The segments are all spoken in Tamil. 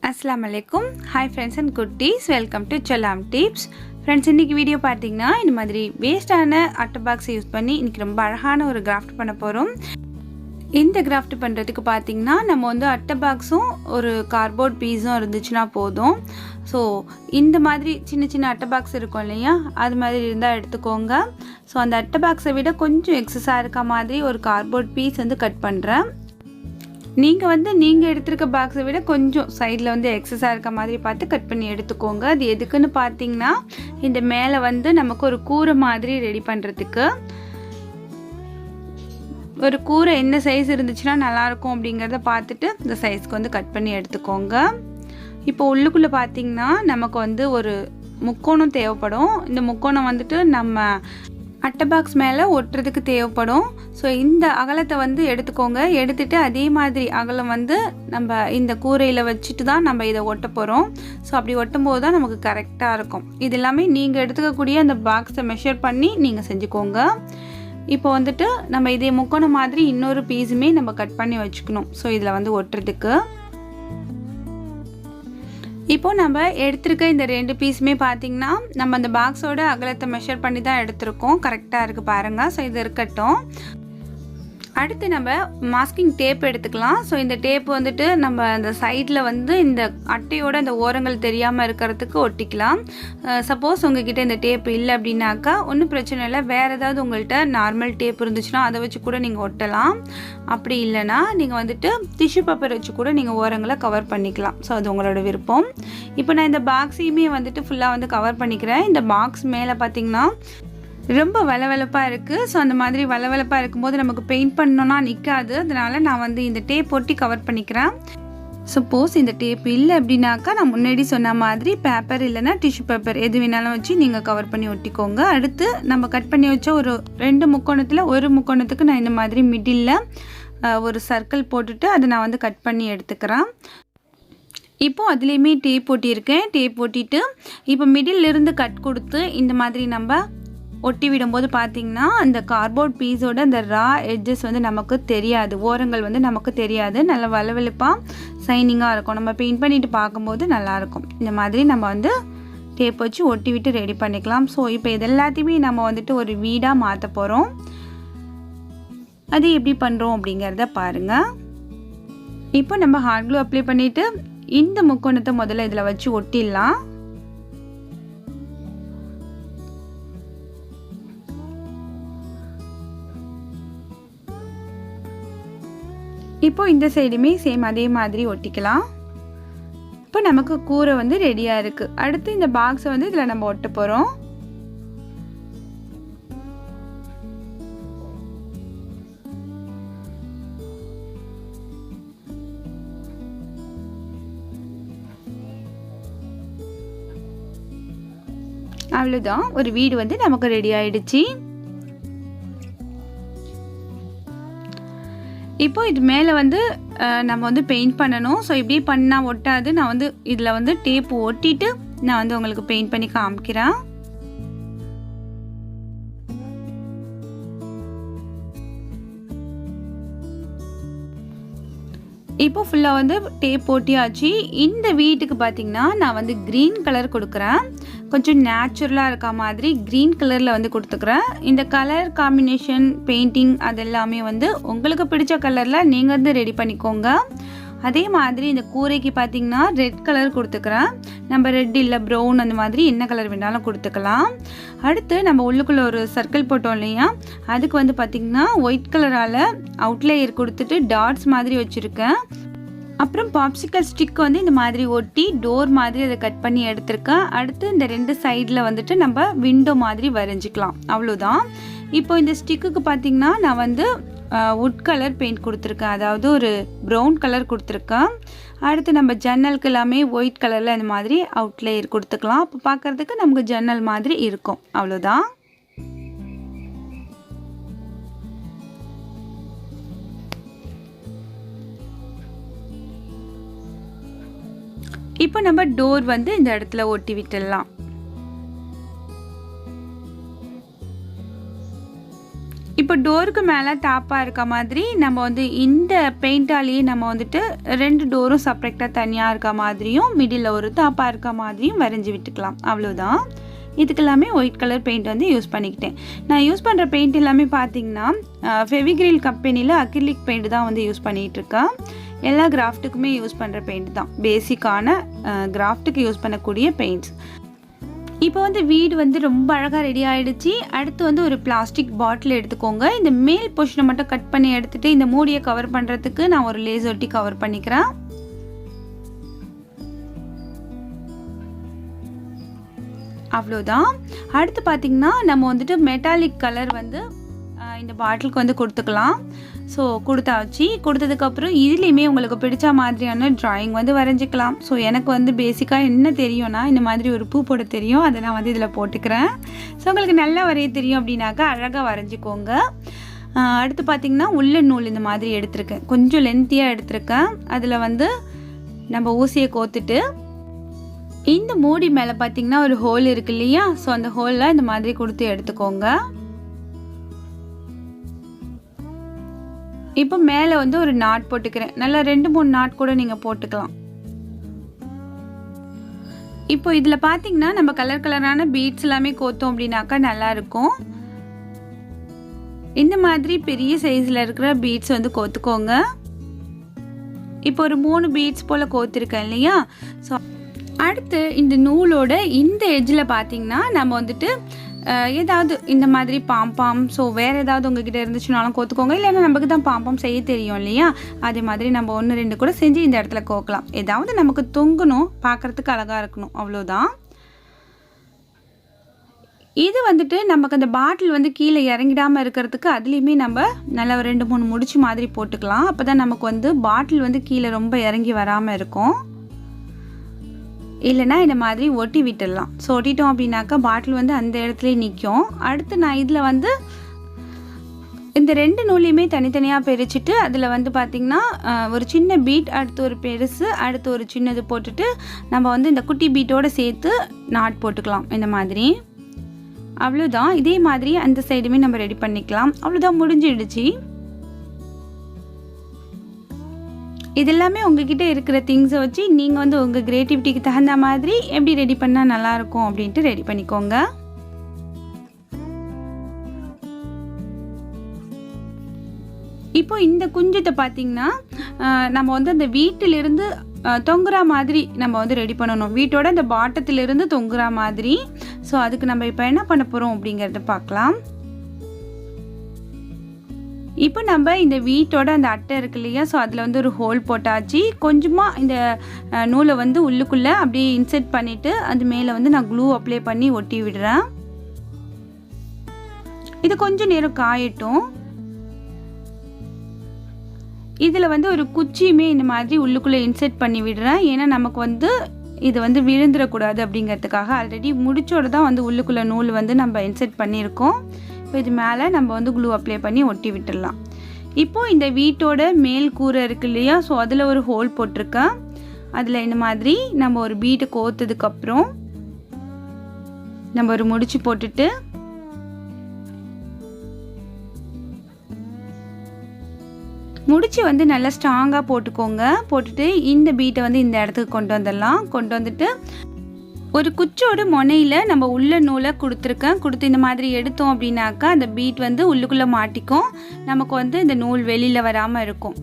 Assalamu alaikum. Hi friends and goodies. Welcome to Chalam Tips. Friends, இன்னைக்கு வீடியோ பார்த்தீங்கன்னா இந்த மாதிரி வேஸ்டான அட்டை பாக்ஸ் யூஸ் பண்ணி இன்னைக்கு ரொம்ப அழகான ஒரு கிராஃப்ட் பண்ண போறோம். இந்த கிராஃப்ட் பண்றதுக்கு பார்த்தீங்கன்னா நம்ம வந்து அட்டை பாக்ஸும் ஒரு கார்ட்போர்ட் பீஸும் இருந்துச்சுனா போதும். ஸோ இந்த மாதிரி சின்ன சின்ன அட்டை பாக்ஸ் இருக்கும் இல்லையா, அது மாதிரி இருந்தால் எடுத்துக்கோங்க. ஸோ அந்த அட்டை பாக்ஸை விட கொஞ்சம் எக்ஸஸாக இருக்க மாதிரி ஒரு கார்ட்போர்ட் பீஸ் வந்து கட் பண்ணுறேன். நீங்கள் எடுத்துருக்க பாக்ஸை விட கொஞ்சம் சைடில் வந்து எக்ஸஸாக இருக்க மாதிரி பார்த்து கட் பண்ணி எடுத்துக்கோங்க. அது எதுக்குன்னு பார்த்தீங்கன்னா இந்த மேலே வந்து நமக்கு ஒரு கூரை மாதிரி ரெடி பண்ணுறதுக்கு. ஒரு கூரை என்ன சைஸ் இருந்துச்சுன்னா நல்லாயிருக்கும் அப்படிங்கிறத பார்த்துட்டு இந்த சைஸ்க்கு வந்து கட் பண்ணி எடுத்துக்கோங்க. இப்போ உள்ளுக்குள்ளே பார்த்தீங்கன்னா நமக்கு வந்து ஒரு முக்கோணம் தேவைப்படும். இந்த முக்கோணம் வந்துட்டு நம்ம அட்டை பாக்ஸ் மேலே ஒட்டுறதுக்கு தேவைப்படும். ஸோ இந்த அகலத்தை வந்து எடுத்துக்கோங்க. எடுத்துகிட்டு அதே மாதிரி அகலம் வந்து நம்ம இந்த கூரையில் வச்சுட்டு தான் நம்ம இதை ஒட்ட போகிறோம். ஸோ அப்படி ஒட்டும்போது தான் நமக்கு கரெக்டாக இருக்கும். இது எல்லாமே நீங்கள் எடுத்துக்கக்கூடிய அந்த பாக்ஸை மெஷர் பண்ணி நீங்கள் செஞ்சுக்கோங்க. இப்போ வந்துட்டு நம்ம இதே முக்கோணம் மாதிரி இன்னொரு பீஸுமே நம்ம கட் பண்ணி வச்சுக்கணும். ஸோ இதில் வந்து ஒட்டுறதுக்கு இப்போ நம்ம எடுத்திருக்க இந்த ரெண்டு பீஸுமே பார்த்திங்கன்னா நம்ம அந்த பாக்ஸோட அகலத்தை மெஷர் பண்ணி தான் எடுத்திருக்கோம். கரெக்டாக இருக்குது பாருங்கள். ஸோ இது இருக்கட்டும். அடுத்து நம்ம மாஸ்கிங் டேப் எடுத்துக்கலாம். ஸோ இந்த டேப் வந்துட்டு நம்ம அந்த சைடில் வந்து இந்த அட்டையோட அந்த ஓரங்கள் தெரியாமல் இருக்கிறதுக்கு ஒட்டிக்கலாம். சப்போஸ் உங்ககிட்ட இந்த டேப் இல்லை அப்படின்னாக்கா ஒன்றும் பிரச்சனை இல்லை. வேறு ஏதாவது உங்கள்கிட்ட நார்மல் டேப் இருந்துச்சுன்னா அதை வச்சு கூட நீங்கள் ஒட்டலாம். அப்படி இல்லைன்னா நீங்கள் வந்துட்டு டிஷ்யூ பேப்பர் வச்சு கூட நீங்கள் ஓரங்களை கவர் பண்ணிக்கலாம். ஸோ அது உங்களோட விருப்பம். இப்போ நான் இந்த பாக்ஸையுமே வந்துட்டு ஃபுல்லாக வந்து கவர் பண்ணிக்கிறேன். இந்த பாக்ஸ் மேலே பார்த்திங்கன்னா ரொம்ப வளவளப்பாக இருக்குது. ஸோ அந்த மாதிரி வளவளப்பாக இருக்கும்போது நமக்கு பெயிண்ட் பண்ணோன்னா நிற்காது. அதனால் நான் வந்து இந்த டேப் ஒட்டி கவர் பண்ணிக்கிறேன். சப்போஸ் இந்த டேப் இல்லை அப்படின்னாக்கா நான் முன்னாடி சொன்ன மாதிரி பேப்பர் இல்லைன்னா டிஷ்யூ பேப்பர் எது வேணாலும் வச்சு நீங்கள் கவர் பண்ணி ஒட்டிக்கோங்க. அடுத்து நம்ம கட் பண்ணி வச்ச ஒரு ரெண்டு முக்கோணத்தில் ஒரு முக்கோணத்துக்கு நான் இந்த மாதிரி மிடில் ஒரு சர்க்கிள் போட்டுட்டு அதை நான் வந்து கட் பண்ணி எடுத்துக்கிறேன். இப்போது அதுலேயுமே டேப் ஒட்டியிருக்கேன். டேப் ஒட்டிட்டு இப்போ மிடில் இருந்து கட் கொடுத்து இந்த மாதிரி நம்ம ஒட்டி விடும்போது பார்த்திங்கன்னா அந்த கார்ட்போர்ட் பீஸோட அந்த ரா எட்ஜஸ் வந்து நமக்கு தெரியாது, ஓரங்கள் வந்து நமக்கு தெரியாது. நல்ல வளவெளுப்பாக சைனிங்காக இருக்கும். நம்ம பெயிண்ட் பண்ணிவிட்டு பார்க்கும்போது நல்லாயிருக்கும். இந்த மாதிரி நம்ம வந்து டேப் வச்சு ஒட்டி விட்டு ரெடி பண்ணிக்கலாம். ஸோ இப்போ இது எல்லாத்தையுமே நம்ம வந்துட்டு ஒரு வீடாக மாற்ற போகிறோம். அது எப்படி பண்ணுறோம் அப்படிங்கிறத பாருங்கள். இப்போ நம்ம ஹாட் க்ளூ அப்ளை பண்ணிவிட்டு இந்த முக்கோணத்தை முதல்ல இதில் வச்சு ஒட்டிடலாம். இப்போ இந்த சைடுமே சேம் அதே மாதிரி ஒட்டிக்கலாம். இப்போ நமக்கு கூரை வந்து ரெடியாக இருக்குது. அடுத்து இந்த பாக்ஸை வந்து இதில் நம்ம ஒட்ட போகிறோம். அவ்வளோதான், ஒரு வீடு வந்து நமக்கு ரெடி ஆயிடுச்சு. இப்போ இது மேலே வந்து நம்ம வந்து பெயிண்ட் பண்ணணும். ஸோ இப்படி பண்ணால் ஒட்டாது. நான் வந்து இதில் வந்து டேப் ஒட்டிட்டு நான் வந்து உங்களுக்கு பெயிண்ட் பண்ணி காமிக்கிறேன். இப்போ ஃபுல்லாக வந்து டேப் ஒட்டியாச்சு. இந்த வீட்டுக்கு பார்த்திங்கன்னா நான் வந்து க்ரீன் கலர் கொடுக்குறேன். கொஞ்சம் நேச்சுரலாக இருக்க மாதிரி க்ரீன் கலரில் வந்து கொடுத்துக்கிறேன். இந்த கலர் காம்பினேஷன் பெயிண்டிங் அது எல்லாமே வந்து உங்களுக்கு பிடிச்ச கலரில் நீங்கள் வந்து ரெடி பண்ணிக்கோங்க. அதே மாதிரி இந்த கூரைக்கு பார்த்திங்கன்னா ரெட் கலர் கொடுத்துக்கிறேன். நம்ம ரெட் இல்லை ப்ரௌன் அந்த மாதிரி என்ன கலர் வேணாலும் கொடுத்துக்கலாம். அடுத்து நம்ம உள்ளுக்குள்ளே ஒரு சர்க்கிள் போட்டோம் இல்லையா, அதுக்கு வந்து பார்த்திங்கன்னா ஒயிட் கலரால் அவுட்லேயர் கொடுத்துட்டு டாட்ஸ் மாதிரி வச்சுருக்கேன். அப்புறம் பாப்சிக்கல் ஸ்டிக் வந்து இந்த மாதிரி ஒட்டி டோர் மாதிரி அதை கட் பண்ணி எடுத்திருக்கேன். அடுத்து இந்த ரெண்டு சைடில் வந்துட்டு நம்ம விண்டோ மாதிரி வரைஞ்சிக்கலாம். அவ்வளோதான். இப்போ இந்த ஸ்டிக்குக்கு பார்த்திங்கன்னா நான் வந்து வுட் கலர் பெயிண்ட் கொடுத்துருக்கேன். அதாவது ஒரு ப்ரௌன் கலர் கொடுத்துருக்கேன். அடுத்து நம்ம ஜன்னலுக்கு எல்லாமே ஒயிட் கலரில் இந்த மாதிரி அவுட்லேயர் கொடுத்துக்கலாம். அப்போ பார்க்குறதுக்கு நமக்கு ஜன்னல் மாதிரி இருக்கும். அவ்வளோதான். இப்போ நம்ம டோர் வந்து இந்த இடத்துல ஒட்டி விட்டுடலாம். இப்போ டோருக்கு மேலே டாப்பாக இருக்க மாதிரி நம்ம வந்து இந்த பெயிண்டாலேயே நம்ம வந்துட்டு 2 டோரும் செப்பரேட்டாக தனியாக இருக்க மாதிரியும் மிடில் ஒரு டாப்பாக இருக்க மாதிரியும் வரைஞ்சி விட்டுக்கலாம். அவ்வளோதான். இதுக்கு எல்லாமே ஒயிட் கலர் பெயிண்ட் வந்து யூஸ் பண்ணிக்கிட்டேன். நான் யூஸ் பண்ணுற பெயிண்ட் எல்லாமே பார்த்தீங்கன்னா ஃபெவிக்ரில் கம்பெனியில் அக்ரிலிக் பெயிண்ட் தான் வந்து யூஸ் பண்ணிகிட்ருக்கேன். எல்லா கிராஃப்ட்டுக்குமே யூஸ் பண்ணுற பெயிண்ட் தான், பேசிக்கான கிராஃப்ட்டுக்கு யூஸ் பண்ணக்கூடிய பெயிண்ட்ஸ். இப்போ வந்து வீடு வந்து ரொம்ப அழகாக ரெடி ஆகிடுச்சு. அடுத்து வந்து ஒரு பிளாஸ்டிக் பாட்டில் எடுத்துக்கோங்க. இந்த மேல் போர்ஷனை மட்டும் கட் பண்ணி எடுத்துகிட்டு இந்த மூடியை கவர் பண்ணுறதுக்கு நான் ஒரு லேஸ் ஒட்டி கவர் பண்ணிக்கிறேன். அவ்வளோதான். அடுத்து பார்த்திங்கன்னா நம்ம வந்துட்டு மெட்டாலிக் கலர் வந்து இந்த பாட்டிலுக்கு வந்து கொடுத்துக்கலாம். ஸோ கொடுத்ததுக்கப்புறம் இதுலேயுமே உங்களுக்கு பிடிச்ச மாதிரியான ட்ராயிங் வந்து வரைஞ்சிக்கலாம். ஸோ எனக்கு வந்து பேசிக்காக என்ன தெரியும்னா இந்த மாதிரி ஒரு பூ போட தெரியும், அதை நான் வந்து இதில் போட்டுக்கிறேன். ஸோ உங்களுக்கு நல்லா வரைய தெரியும் அப்படின்னாக்கா அழகாக வரைஞ்சிக்கோங்க. அடுத்து பார்த்திங்கன்னா woollen நூல் இந்த மாதிரி எடுத்திருக்கேன், கொஞ்சம் லென்த்தியாக எடுத்திருக்கேன். அதில் வந்து நம்ம ஊசியை கோத்துட்டு இந்த மூடி மேலே பார்த்திங்கன்னா ஒரு ஹோல் இருக்கு இல்லையா, ஸோ அந்த ஹோலில் இந்த மாதிரி கொடுத்து எடுத்துக்கோங்க. இப்போ மேலே வந்து ஒரு நாட் போட்டுக்கிறேன். நல்லா 2-3 நாட் கூட நீங்கள் போட்டுக்கலாம். இப்போ இதில் பார்த்தீங்கன்னா நம்ம கலர் கலரான பீட்ஸ் எல்லாமே கோத்தோம் அப்படின்னாக்கா நல்லாயிருக்கும். இந்த மாதிரி பெரிய சைஸில் இருக்கிற பீட்ஸ் வந்து கோத்துக்கோங்க. இப்போ ஒரு 3 பீட்ஸ் போல் கோத்திருக்கேன் இல்லையா. ஸோ அடுத்து இந்த நூலோட இந்த எட்ஜில் பார்த்தீங்கன்னா நம்ம வந்துட்டு ஏதாவது இந்த மாதிரி பாம்பாம், ஸோ வேறு ஏதாவது உங்ககிட்ட இருந்துச்சுனாலும் கோத்துக்கோங்க. இல்லைன்னா நமக்கு தான் பாம்பாம் செய்ய தெரியும் இல்லையா, அதே மாதிரி நம்ம 1-2 கூட செஞ்சு இந்த இடத்துல கோக்கலாம். ஏதாவது நமக்கு தொங்கணும், பார்க்குறதுக்கு அழகாக இருக்கணும், அவ்வளோதான். இது வந்துட்டு நமக்கு அந்த பாட்டில் வந்து கீழே இறங்கிடாமல் இருக்கிறதுக்கு அதுலேயுமே நம்ம நல்லா 2-3 முடிச்சு மாதிரி போட்டுக்கலாம். அப்போ தான் நமக்கு வந்து பாட்டில் வந்து கீழே ரொம்ப இறங்கி வராமல் இருக்கும். இல்லைனா இந்த மாதிரி ஒட்டி விட்டுடலாம். ஸோ ஒட்டிட்டோம் அப்படின்னாக்கா பாட்டில் வந்து அந்த இடத்துலேயே நிற்கும். அடுத்து நான் இதில் வந்து இந்த 2 நூலையுமே தனித்தனியாக பிரிச்சுட்டு அதில் வந்து பார்த்திங்கன்னா ஒரு சின்ன பீட், அடுத்து ஒரு பெருசு, அடுத்து ஒரு சின்னது போட்டுட்டு நம்ம வந்து இந்த குட்டி பீட்டோடு சேர்த்து நாட் போட்டுக்கலாம் இந்த மாதிரி. அவ்வளோதான். இதே மாதிரி அந்த சைடுமே நம்ம ரெடி பண்ணிக்கலாம். அவ்வளோதான், முடிஞ்சிடுச்சு. இது எல்லாமே உங்ககிட்ட இருக்கிற திங்ஸை வச்சு நீங்கள் வந்து உங்கள் கிரியேட்டிவிட்டிக்கு தகுந்த மாதிரி எப்படி ரெடி பண்ணால் நல்லாயிருக்கும் அப்படின்ட்டு ரெடி பண்ணிக்கோங்க. இப்போ இந்த குஞ்சத்தை பார்த்திங்கன்னா நம்ம வந்து அந்த வீட்டிலிருந்து தொங்குற மாதிரி நம்ம வந்து ரெடி பண்ணணும். வீட்டோட அந்த பாட்டத்திலிருந்து தொங்குற மாதிரி. ஸோ அதுக்கு நம்ம இப்போ என்ன பண்ண போகிறோம் அப்படிங்கிறத பார்க்கலாம். இப்போ நம்ம இந்த வீட்டோட அந்த அட்டை இருக்கு இல்லையா, ஸோ அதில் வந்து ஒரு ஹோல் போட்டாச்சு. கொஞ்சமாக இந்த நூலை வந்து உள்ளுக்குள்ளே அப்படியே இன்செர்ட் பண்ணிவிட்டு அது மேலே வந்து நான் க்ளூ அப்ளை பண்ணி ஒட்டி விடுறேன். இது கொஞ்சம் நேரம் காயட்டும். இதில் வந்து ஒரு குச்சியுமே இந்த மாதிரி உள்ளுக்குள்ளே இன்செர்ட் பண்ணி விடுறேன். ஏன்னா நமக்கு வந்து இது வந்து விழுந்துடக்கூடாது அப்படிங்கிறதுக்காக. ஆல்ரெடி முடிச்சோடு தான் வந்து உள்ளுக்குள்ளே நூல் வந்து நம்ம இன்செர்ட் பண்ணியிருக்கோம். இப்போ இது மேலே நம்ம வந்து க்ளூ அப்ளை பண்ணி ஒட்டி விட்டுடலாம். இப்போது இந்த வீட்டோட மேல் கூரை இருக்கு இல்லையா, ஸோ அதில் ஒரு ஹோல் போட்டிருக்கேன். அதில் இந்த மாதிரி நம்ம ஒரு பீட்டை கோத்ததுக்கப்புறம் நம்ம ஒரு முடிச்சு போட்டுட்டு முடிச்சு வந்து நல்லா ஸ்ட்ராங்காக போட்டுக்கோங்க. போட்டுட்டு இந்த பீட்டை வந்து இந்த இடத்துக்கு கொண்டு வந்துடலாம். கொண்டு வந்துட்டு ஒரு குச்சோட முனையில் நம்ம உள்ள நூலை கொடுத்து இந்த மாதிரி எடுத்தோம் அப்படின்னாக்கா அந்த பீட் வந்து உள்ளுக்குள்ளே மாட்டிக்கும். நமக்கு வந்து இந்த நூல் வெளியில் வராமல் இருக்கும்.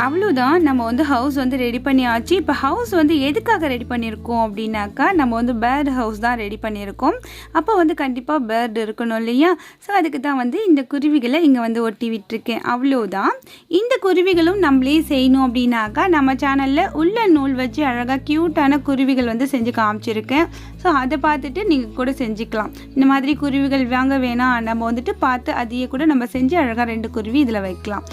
அவ்வளோதான், நம்ம வந்து ஹவுஸ் வந்து ரெடி பண்ணியாச்சு. இப்போ ஹவுஸ் வந்து எதுக்காக ரெடி பண்ணியிருக்கோம் அப்படின்னாக்கா நம்ம வந்து பேர்டு ஹவுஸ் தான் ரெடி பண்ணியிருக்கோம். அப்போ வந்து கண்டிப்பாக பேர்டு இருக்கணும் இல்லையா, ஸோ அதுக்கு தான் வந்து இந்த குருவிகளை இங்கே வந்து ஒட்டி விட்டுருக்கேன். அவ்வளோதான். இந்த குருவிகளும் நம்மளே செய்யணும் அப்படின்னாக்கா நம்ம சேனலில் உள்ள நூல் வச்சு அழகாக க்யூட்டான குருவிகள் வந்து செஞ்சு காமிச்சிருக்கேன். ஸோ அதை பார்த்துட்டு நீங்கள் கூட செஞ்சுக்கலாம். இந்த மாதிரி குருவிகள் வாங்க வேணாம், நம்ம வந்துட்டு பார்த்து அதையே கூட நம்ம செஞ்சு அழகாக 2 குருவி இதில் வைக்கலாம்.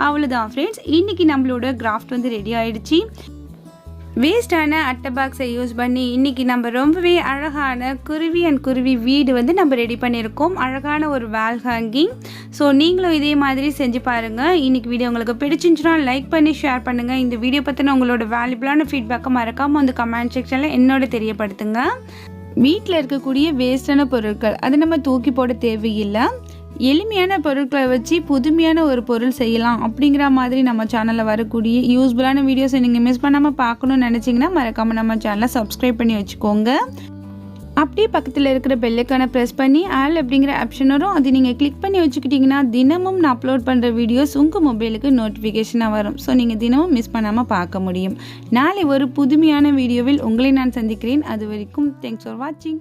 அவ்வளோதான் ஃப்ரெண்ட்ஸ், இன்றைக்கி நம்மளோட கிராஃப்ட் வந்து ரெடி ஆகிடுச்சு. வேஸ்டான அட்டை பாக்ஸை யூஸ் பண்ணி இன்றைக்கி நம்ம ரொம்பவே அழகான குருவி அண்ட் குருவி வீடு வந்து நம்ம ரெடி பண்ணியிருக்கோம். அழகான ஒரு வால் ஹேங்கிங். ஸோ நீங்களும் இதே மாதிரி செஞ்சு பாருங்கள். இன்றைக்கி வீடியோ உங்களுக்கு பிடிச்சிருந்துச்சுன்னா லைக் பண்ணி ஷேர் பண்ணுங்கள். இந்த வீடியோ பற்றின உங்களோட வேல்யூபிளான ஃபீட்பேக்கை மறக்காமல் வந்து கமெண்ட் செக்ஷனில் என்னோட தெரியப்படுத்துங்க. வீட்டில் இருக்கக்கூடிய வேஸ்டான பொருட்கள் அதை நம்ம தூக்கி போட தேவையில்லை. எளிமையான பொருட்களை வச்சு புதுமையான ஒரு பொருள் செய்யலாம் அப்படிங்கிற மாதிரி நம்ம சேனலில் வரக்கூடிய யூஸ்ஃபுல்லான வீடியோஸை நீங்கள் மிஸ் பண்ணாமல் பார்க்கணுன்னு நினச்சிங்கன்னா மறக்காமல் நம்ம சேனலை சப்ஸ்கிரைப் பண்ணி வச்சுக்கோங்க. அப்படியே பக்கத்தில் இருக்கிற பெல்லைக்கான ப்ரெஸ் பண்ணி ஆல் அப்படிங்கிற ஆப்ஷன் வரும். அது நீங்கள் கிளிக் பண்ணி வச்சுக்கிட்டிங்கன்னா தினமும் நான் அப்லோட் பண்ணுற வீடியோஸ் உங்கள் மொபைலுக்கு நோட்டிஃபிகேஷனாக வரும். ஸோ நீங்கள் தினமும் மிஸ் பண்ணாமல் பார்க்க முடியும். நாளை ஒரு புதுமையான வீடியோவில் உங்களை நான் சந்திக்கிறேன். அது வரைக்கும் தேங்க்ஸ் ஃபார் வாட்சிங்.